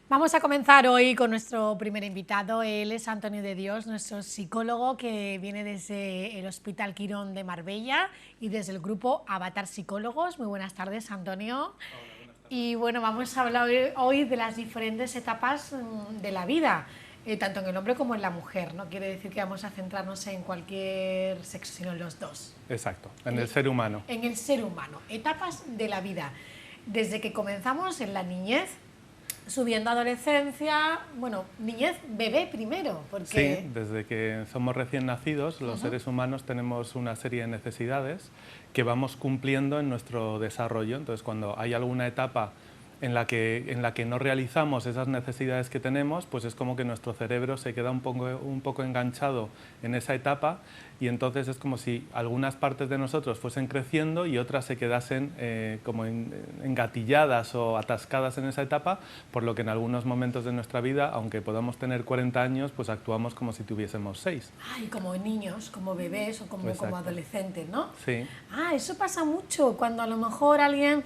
Vamos a comenzar hoy con nuestro primer invitado. Él es Antonio de Dios, nuestro psicólogo que viene desde el Hospital Quirón de Marbella y desde el grupo Avatar Psicólogos. Muy buenas tardes, Antonio. Hola, buenas tardes. Y bueno, vamos a hablar hoy de las diferentes etapas de la vida, tanto en el hombre como en la mujer. No quiere decir que vamos a centrarnos en cualquier sexo, sino en los dos. Exacto, en el ser humano. En el ser humano, etapas de la vida. Desde que comenzamos en la niñez, subiendo a adolescencia, bueno, niñez, bebé primero, porque... Sí, desde que somos recién nacidos, los seres humanos tenemos una serie de necesidades que vamos cumpliendo en nuestro desarrollo. Entonces, cuando hay alguna etapa en la que no realizamos esas necesidades que tenemos, pues es como que nuestro cerebro se queda un poco enganchado en esa etapa, y entonces es como si algunas partes de nosotros fuesen creciendo y otras se quedasen como engatilladas o atascadas en esa etapa, por lo que en algunos momentos de nuestra vida, aunque podamos tener 40 años, pues actuamos como si tuviésemos 6. Ah, y como niños, como bebés o como adolescentes, ¿no? Sí. Ah, eso pasa mucho, cuando a lo mejor alguien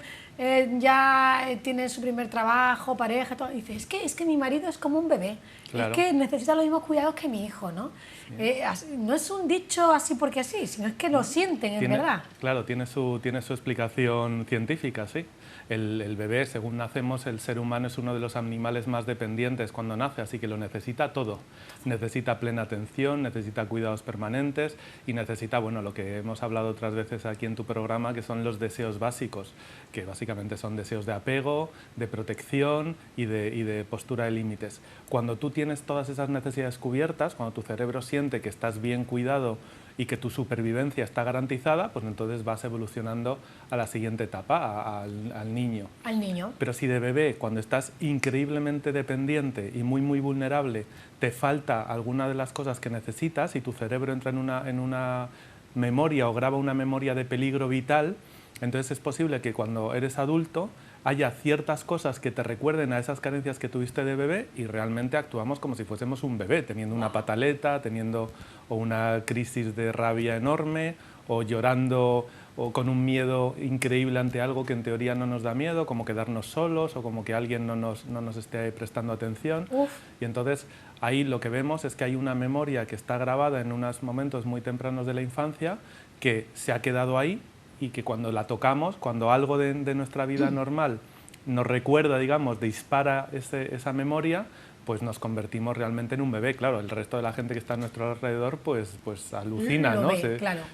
ya tiene su primer trabajo, pareja, todo, y dice, es que mi marido es como un bebé, Claro. es que necesita los mismos cuidados que mi hijo, ¿no? Sí. No es un dicho así porque así, sino es que lo sienten, es verdad. Claro, tiene su explicación científica, sí. El bebé, según nacemos, el ser humano es uno de los animales más dependientes cuando nace, así que lo necesita todo. Necesita plena atención, necesita cuidados permanentes y necesita, bueno, lo que hemos hablado otras veces aquí en tu programa, que son los deseos básicos, que básicamente son deseos de apego, de protección y de postura de límites. Cuando tú tienes todas esas necesidades cubiertas, cuando tu cerebro siente que estás bien cuidado y que tu supervivencia está garantizada, pues entonces vas evolucionando a la siguiente etapa, al niño. Al niño. Pero si de bebé, cuando estás increíblemente dependiente y muy vulnerable, te falta alguna de las cosas que necesitas y tu cerebro entra en una memoria o graba una memoria de peligro vital, entonces es posible que cuando eres adulto haya ciertas cosas que te recuerden a esas carencias que tuviste de bebé y realmente actuamos como si fuésemos un bebé, teniendo una pataleta, teniendo o una crisis de rabia enorme, o llorando o con un miedo increíble ante algo que en teoría no nos da miedo, como quedarnos solos o como que alguien no nos esté prestando atención. Uf. Y entonces ahí lo que vemos es que hay una memoria que está grabada en unos momentos muy tempranos de la infancia que se ha quedado ahí, y que cuando la tocamos, cuando algo de nuestra vida normal nos recuerda, digamos, dispara esa memoria, pues nos convertimos realmente en un bebé. Claro, el resto de la gente que está a nuestro alrededor pues alucina, ¿no?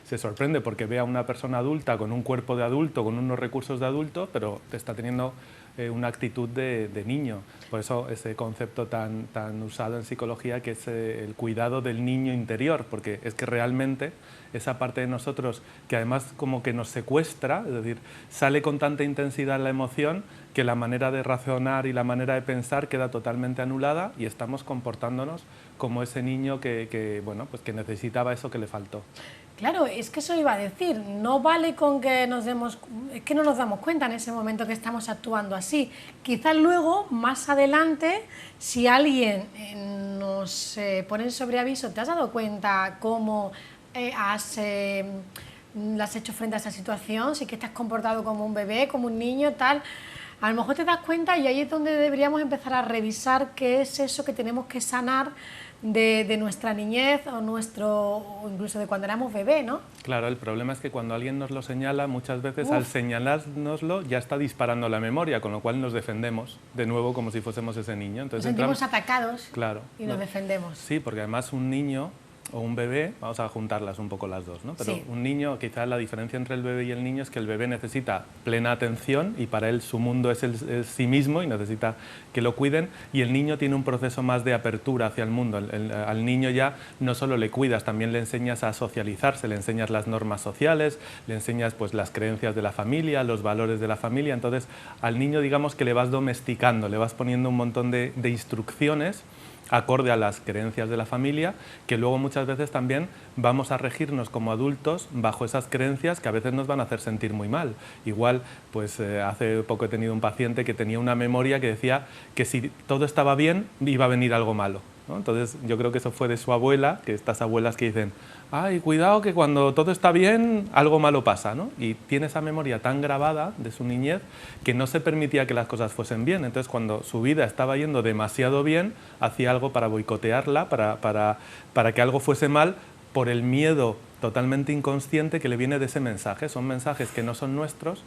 Se sorprende porque ve a una persona adulta con un cuerpo de adulto, con unos recursos de adulto, pero está teniendo una actitud de niño. Por eso ese concepto tan usado en psicología, que es el cuidado del niño interior, porque es que realmente esa parte de nosotros que además como que nos secuestra, es decir, sale con tanta intensidad la emoción que la manera de razonar y la manera de pensar queda totalmente anulada y estamos comportándonos como ese niño que necesitaba eso que le faltó. Claro, es que eso iba a decir, no vale con que es que no nos damos cuenta en ese momento que estamos actuando así. Quizás luego, más adelante, si alguien nos pone sobre aviso, ¿te has dado cuenta cómo has hecho frente a esa situación? Sí que te has comportado como un bebé, como un niño, tal. A lo mejor te das cuenta y ahí es donde deberíamos empezar a revisar qué es eso que tenemos que sanar de nuestra niñez o incluso de cuando éramos bebé, ¿no? Claro, el problema es que cuando alguien nos lo señala, muchas veces al señalárnoslo ya está disparando la memoria, con lo cual nos defendemos de nuevo como si fuésemos ese niño. Entonces nos sentimos atacados, claro, y nos defendemos. Sí, porque además un niño o un bebé, vamos a juntarlas un poco las dos, ¿no? Pero sí, un niño, quizás la diferencia entre el bebé y el niño es que el bebé necesita plena atención y para él su mundo es sí mismo y necesita que lo cuiden, y el niño tiene un proceso más de apertura hacia el mundo. Al niño ya no solo le cuidas, también le enseñas a socializarse, le enseñas las normas sociales, le enseñas pues las creencias de la familia, los valores de la familia. Entonces al niño, digamos que le vas domesticando, le vas poniendo un montón de instrucciones acorde a las creencias de la familia, que luego muchas veces también vamos a regirnos como adultos bajo esas creencias que a veces nos van a hacer sentir muy mal. Igual, pues hace poco he tenido un paciente que tenía una memoria que decía que si todo estaba bien iba a venir algo malo. ¿no? Entonces yo creo que eso fue de su abuela, que estas abuelas que dicen, ay, cuidado que cuando todo está bien algo malo pasa, ¿no? Y tiene esa memoria tan grabada de su niñez que no se permitía que las cosas fuesen bien. Entonces cuando su vida estaba yendo demasiado bien, hacía algo para boicotearla, para que algo fuese mal, por el miedo totalmente inconsciente que le viene de ese mensaje. Son mensajes que no son nuestros,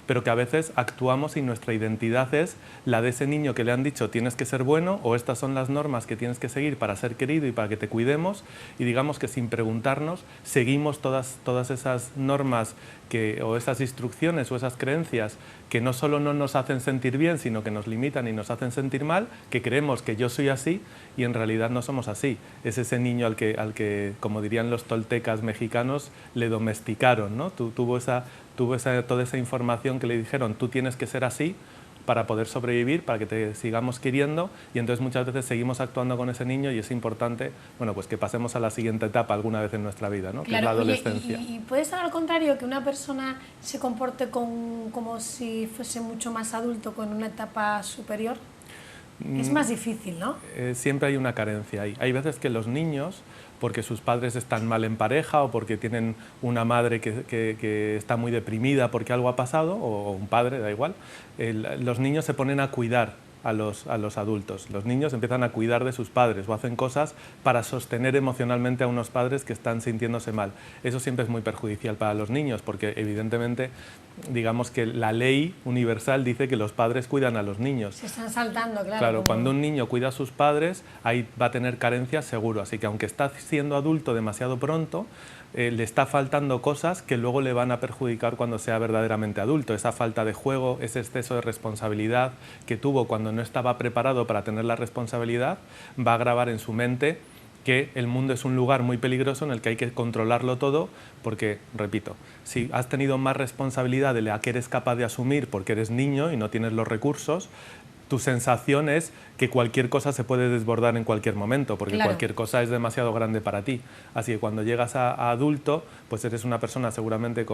pero que a veces actuamos y nuestra identidad es la de ese niño que le han dicho tienes que ser bueno o estas son las normas que tienes que seguir para ser querido y para que te cuidemos, y digamos que sin preguntarnos seguimos todas esas normas o esas instrucciones o esas creencias que no solo no nos hacen sentir bien, sino que nos limitan y nos hacen sentir mal, que creemos que yo soy así y en realidad no somos así. Es ese niño al que como dirían los toltecas mexicanos, le domesticaron, ¿no? Tuvo toda esa información que le dijeron, tú tienes que ser así para poder sobrevivir, para que te sigamos queriendo, y entonces muchas veces seguimos actuando con ese niño y es importante, bueno, pues que pasemos a la siguiente etapa alguna vez en nuestra vida, ¿no? Claro, que es la adolescencia. Y puede ser al contrario, que una persona se comporte como si fuese mucho más adulto con una etapa superior. Es más difícil, ¿no? Siempre hay una carencia ahí. Hay veces que los niños, porque sus padres están mal en pareja o porque tienen una madre que está muy deprimida porque algo ha pasado, o un padre, da igual, los niños se ponen a cuidar a los adultos. Los niños empiezan a cuidar de sus padres o hacen cosas para sostener emocionalmente a unos padres que están sintiéndose mal. Eso siempre es muy perjudicial para los niños porque evidentemente digamos que la ley universal dice que los padres cuidan a los niños. Se están saltando, claro. Claro, cuando un niño cuida a sus padres, ahí va a tener carencias seguro. Así que aunque está siendo adulto demasiado pronto, le está faltando cosas que luego le van a perjudicar cuando sea verdaderamente adulto. Esa falta de juego, ese exceso de responsabilidad que tuvo cuando no estaba preparado para tener la responsabilidad, va a grabar en su mente que el mundo es un lugar muy peligroso en el que hay que controlarlo todo, porque, repito, si has tenido más responsabilidad de la que eres capaz de asumir porque eres niño y no tienes los recursos, tu sensación es que cualquier cosa se puede desbordar en cualquier momento, porque claro, cualquier cosa es demasiado grande para ti. Así que cuando llegas a adulto, pues eres una persona seguramente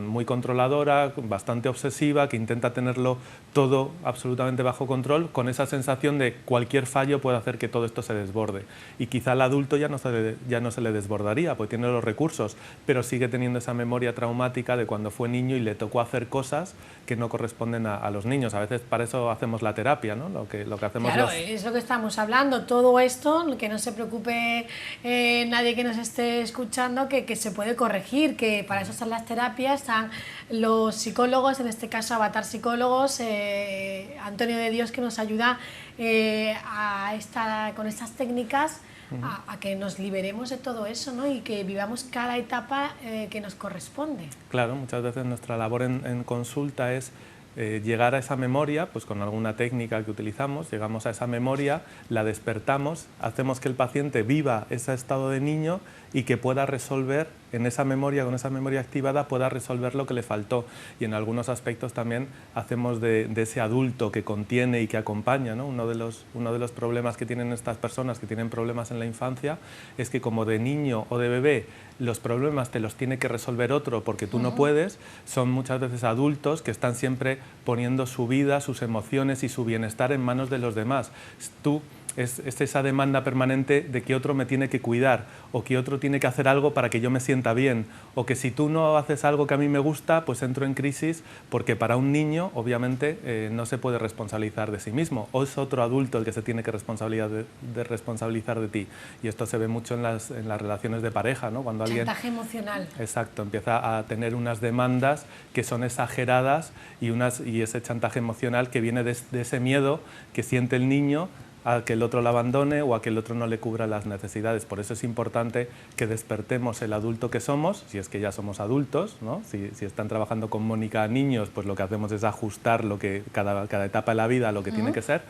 muy controladora, bastante obsesiva, que intenta tenerlo todo absolutamente bajo control, con esa sensación de cualquier fallo puede hacer que todo esto se desborde. Y quizá al adulto ya no se le desbordaría, porque tiene los recursos, pero sigue teniendo esa memoria traumática de cuando fue niño y le tocó hacer cosas que no corresponden a los niños. A veces para eso hacemos la terapia, ¿no? Lo que hacemos. Claro, es lo que estamos hablando. Todo esto, que no se preocupe nadie que nos esté escuchando, que se puede corregir, que para eso están las terapias, están los psicólogos, en este caso Avatar Psicólogos, Antonio de Dios, que nos ayuda con estas técnicas a que nos liberemos de todo eso, ¿no? Y que vivamos cada etapa que nos corresponde. Claro, muchas veces nuestra labor en consulta es llegar a esa memoria, pues con alguna técnica que utilizamos, llegamos a esa memoria, la despertamos, hacemos que el paciente viva ese estado de niño y que pueda resolver en esa memoria, con esa memoria activada, pueda resolver lo que le faltó. Y en algunos aspectos también hacemos de ese adulto que contiene y que acompaña, ¿no? Uno de los problemas que tienen estas personas que tienen problemas en la infancia es que como de niño o de bebé los problemas te los tiene que resolver otro porque tú no puedes, son muchas veces adultos que están siempre poniendo su vida, sus emociones y su bienestar en manos de los demás. Es esa demanda permanente de que otro me tiene que cuidar o que otro tiene que hacer algo para que yo me sienta bien, o que si tú no haces algo que a mí me gusta, pues entro en crisis, porque para un niño obviamente no se puede responsabilizar de sí mismo, o es otro adulto el que se tiene que responsabilizar de ti. Y esto se ve mucho en las relaciones de pareja, ¿no? Cuando alguien... Chantaje emocional. Exacto, empieza a tener unas demandas que son exageradas y ese chantaje emocional que viene de ese miedo que siente el niño a que el otro la abandone o a que el otro no le cubra las necesidades. Por eso es importante que despertemos el adulto que somos, si es que ya somos adultos, ¿no? Si están trabajando con Mónica niños, pues lo que hacemos es ajustar lo que cada etapa de la vida a lo que tiene que ser,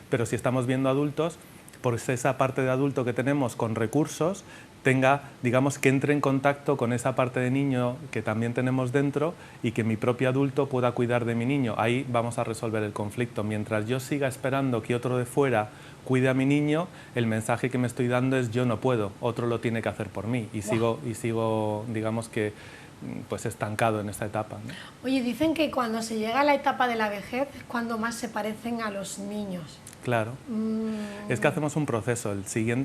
pero si estamos viendo adultos, pues esa parte de adulto que tenemos con recursos digamos que entre en contacto con esa parte de niño que también tenemos dentro y que mi propio adulto pueda cuidar de mi niño. Ahí vamos a resolver el conflicto. Mientras yo siga esperando que otro de fuera cuide a mi niño, el mensaje que me estoy dando es yo no puedo, otro lo tiene que hacer por mí. Y sigo digamos que pues estancado en esta etapa, ¿no? Oye, dicen que cuando se llega a la etapa de la vejez es cuando más se parecen a los niños. Claro. Es que hacemos un proceso.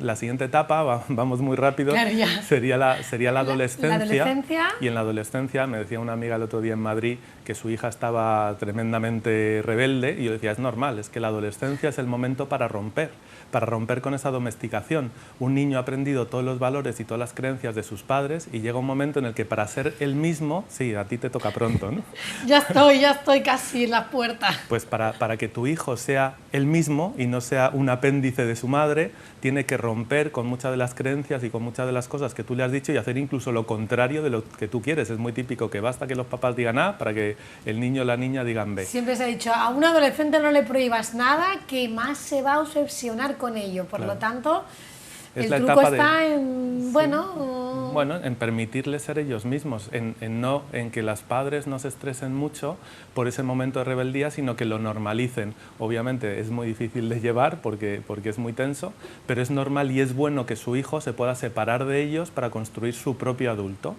La siguiente etapa, vamos muy rápido, claro, ya. sería la adolescencia. La adolescencia. Y en la adolescencia, me decía una amiga el otro día en Madrid que su hija estaba tremendamente rebelde, y yo decía, es normal, es que la adolescencia es el momento para romper con esa domesticación. Un niño ha aprendido todos los valores y todas las creencias de sus padres, y llega un momento en el que para ser él mismo, sí, a ti te toca pronto, ¿no? ya estoy casi en la puerta. Pues para que tu hijo sea él mismo y no sea un apéndice de su madre, tiene que romper con muchas de las creencias y con muchas de las cosas que tú le has dicho y hacer incluso lo contrario de lo que tú quieres. Es muy típico que basta que los papás digan A para que el niño o la niña digan B. Siempre se ha dicho, a un adolescente no le prohíbas nada, que más se va a obsesionar con ello. Por lo tanto, el truco está en, en permitirles ser ellos mismos, en que los padres no se estresen mucho por ese momento de rebeldía, sino que lo normalicen. Obviamente es muy difícil de llevar porque es muy tenso, pero es normal y es bueno que su hijo se pueda separar de ellos para construir su propio adulto.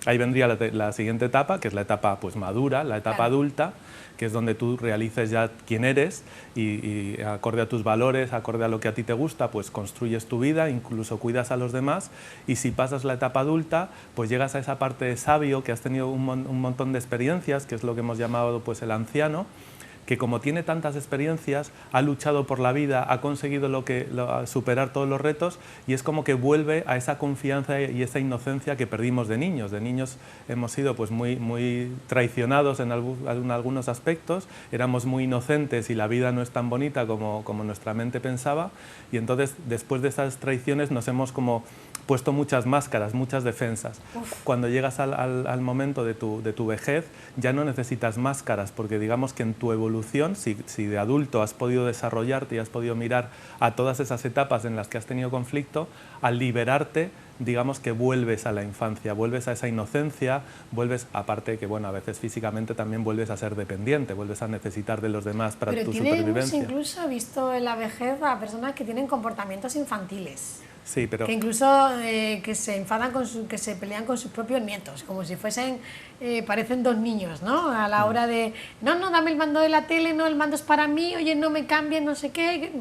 Ahí vendría la siguiente etapa, que es la etapa pues madura, la etapa adulta, que es donde tú realices ya quién eres y acorde a tus valores, acorde a lo que a ti te gusta, pues construyes tu vida, incluso cuidas a los demás, y si pasas la etapa adulta, pues llegas a esa parte de sabio, que has tenido un montón de experiencias, que es lo que hemos llamado pues el anciano, que como tiene tantas experiencias, ha luchado por la vida, ha conseguido superar todos los retos, y es como que vuelve a esa confianza y esa inocencia que perdimos de niños. De niños hemos sido pues muy traicionados en algunos aspectos, éramos muy inocentes y la vida no es tan bonita como nuestra mente pensaba, y entonces después de esas traiciones nos hemos como puesto muchas máscaras, muchas defensas. Cuando llegas al momento de tu vejez, ya no necesitas máscaras, porque digamos que en tu evolución, si de adulto has podido desarrollarte y has podido mirar a todas esas etapas en las que has tenido conflicto, al liberarte, digamos que vuelves a la infancia, vuelves a esa inocencia, vuelves, aparte que bueno, a veces físicamente también vuelves a ser dependiente, vuelves a necesitar de los demás para tu supervivencia. Pero incluso visto en la vejez a personas que tienen comportamientos infantiles. Sí, pero... Que incluso que se enfadan, que se pelean con sus propios nietos, como si fuesen, parecen dos niños, ¿no? A la hora de, no, dame el mando de la tele, no, el mando es para mí, oye, no me cambien, no sé qué.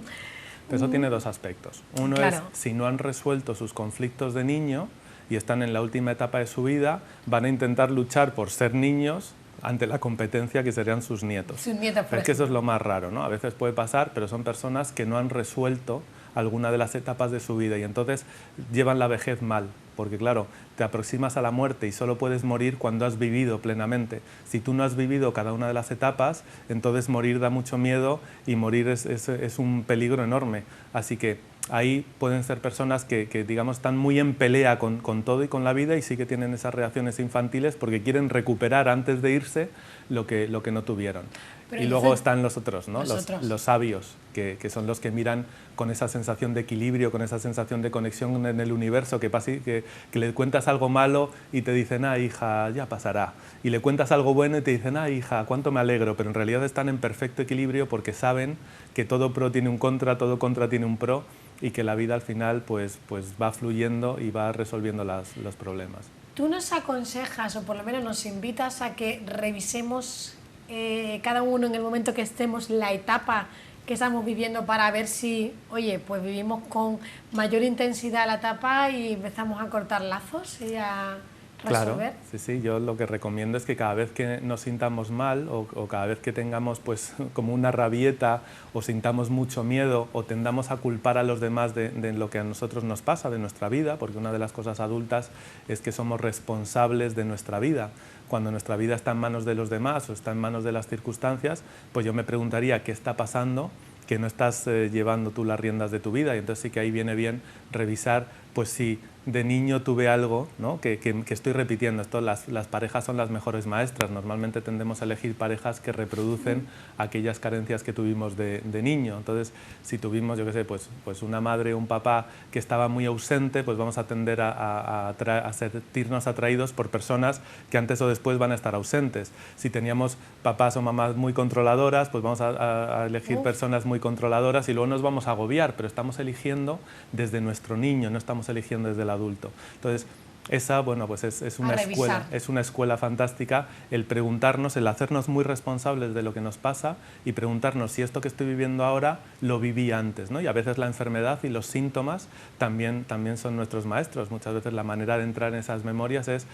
Eso tiene dos aspectos. Uno es, si no han resuelto sus conflictos de niño y están en la última etapa de su vida, van a intentar luchar por ser niños ante la competencia que serían sus nietos. Sus nietos, es que eso es lo más raro, ¿no? A veces puede pasar, pero son personas que no han resuelto alguna de las etapas de su vida y entonces llevan la vejez mal, porque claro, te aproximas a la muerte y solo puedes morir cuando has vivido plenamente. Si tú no has vivido cada una de las etapas, entonces morir da mucho miedo y morir es un peligro enorme. Así que ahí pueden ser personas que digamos, están muy en pelea con todo y con la vida, y sí que tienen esas reacciones infantiles porque quieren recuperar antes de irse lo que no tuvieron. Y luego están los otros, ¿no? Los sabios, que son los que miran con esa sensación de equilibrio, con esa sensación de conexión en el universo, que le cuentas algo malo y te dicen, hija, ya pasará. Y le cuentas algo bueno y te dicen, hija, cuánto me alegro. Pero en realidad están en perfecto equilibrio porque saben que todo pro tiene un contra, todo contra tiene un pro, y que la vida al final pues va fluyendo y va resolviendo los problemas. Tú nos aconsejas, o por lo menos nos invitas a que revisemos cada uno en el momento que estemos la etapa que estamos viviendo, para ver si, oye, pues vivimos con mayor intensidad la etapa y empezamos a cortar lazos y a resolver. Claro, sí, yo lo que recomiendo es que cada vez que nos sintamos mal o cada vez que tengamos pues como una rabieta o sintamos mucho miedo o tendamos a culpar a los demás de lo que a nosotros nos pasa, de nuestra vida, porque una de las cosas adultas es que somos responsables de nuestra vida. Cuando nuestra vida está en manos de los demás o está en manos de las circunstancias, pues yo me preguntaría qué está pasando, que no estás llevando tú las riendas de tu vida, y entonces sí que ahí viene bien revisar pues si de niño tuve algo, ¿no? que estoy repitiendo. Esto, las parejas son las mejores maestras. Normalmente tendemos a elegir parejas que reproducen aquellas carencias que tuvimos de niño. Entonces, si tuvimos, yo qué sé, pues una madre o un papá que estaba muy ausente, pues vamos a tender a sentirnos atraídos por personas que antes o después van a estar ausentes. Si teníamos papás o mamás muy controladoras, pues vamos a elegir personas muy controladoras y luego nos vamos a agobiar, pero estamos eligiendo desde nuestro niño, no estamos eligiendo desde el adulto. Entonces, Esa, bueno, pues es A revisar. una escuela fantástica, el preguntarnos, el hacernos muy responsables de lo que nos pasa y preguntarnos si esto que estoy viviendo ahora lo viví antes, ¿no? Y a veces la enfermedad y los síntomas también son nuestros maestros. Muchas veces la manera de entrar en esas memorias es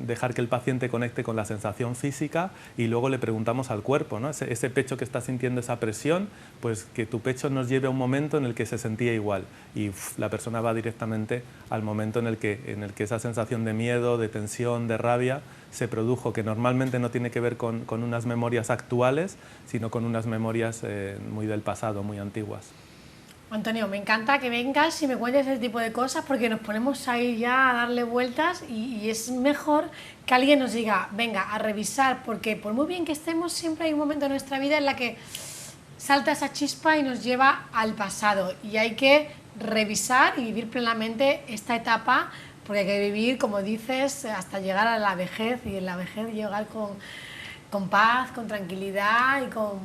dejar que el paciente conecte con la sensación física y luego le preguntamos al cuerpo, ¿no? Ese pecho que está sintiendo esa presión, pues que tu pecho nos lleve a un momento en el que se sentía igual y la persona va directamente al momento en el que esa sensación de miedo, de tensión, de rabia se produjo, que normalmente no tiene que ver con unas memorias actuales, sino con unas memorias muy del pasado, muy antiguas. Antonio, me encanta que vengas y me cuentes ese tipo de cosas porque nos ponemos ahí ya a darle vueltas y es mejor que alguien nos diga, venga, a revisar, porque por muy bien que estemos, siempre hay un momento en nuestra vida en la que salta esa chispa y nos lleva al pasado y hay que revisar y vivir plenamente esta etapa porque hay que vivir, como dices, hasta llegar a la vejez y en la vejez llegar con paz, con tranquilidad y con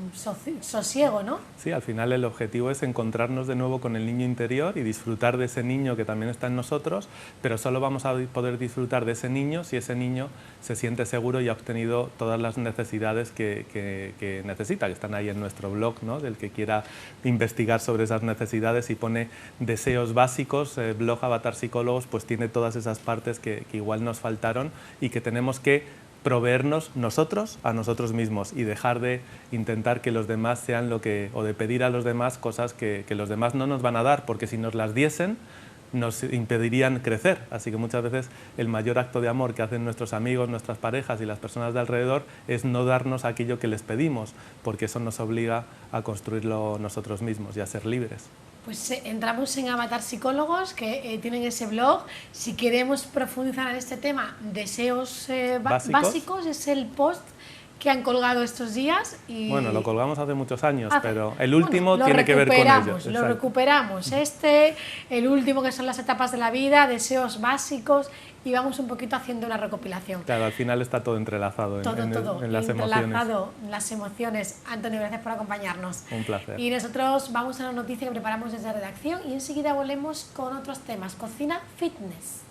sosiego, ¿no? Sí, al final el objetivo es encontrarnos de nuevo con el niño interior y disfrutar de ese niño que también está en nosotros, pero solo vamos a poder disfrutar de ese niño si ese niño se siente seguro y ha obtenido todas las necesidades que necesita, que están ahí en nuestro blog, ¿no? Del que quiera investigar sobre esas necesidades y pone deseos básicos, blog Avatar Psicólogos, pues tiene todas esas partes que igual nos faltaron y que tenemos que proveernos nosotros a nosotros mismos y dejar de intentar que los demás sean lo que, o de pedir a los demás cosas que los demás no nos van a dar, porque si nos las diesen nos impedirían crecer. Así que muchas veces el mayor acto de amor que hacen nuestros amigos, nuestras parejas y las personas de alrededor es no darnos aquello que les pedimos, porque eso nos obliga a construirlo nosotros mismos y a ser libres. Pues entramos en Avatar Psicólogos, que tienen ese blog. Si queremos profundizar en este tema, deseos básicos, es el post que han colgado estos días. Y bueno, lo colgamos hace muchos años, pero el último tiene que ver con ello. Lo recuperamos, el último que son las etapas de la vida, deseos básicos, y vamos un poquito haciendo una recopilación. Claro, al final está todo entrelazado en las emociones. Las emociones. Antonio, gracias por acompañarnos. Un placer. Y nosotros vamos a la noticia que preparamos desde redacción y enseguida volvemos con otros temas. Cocina, fitness.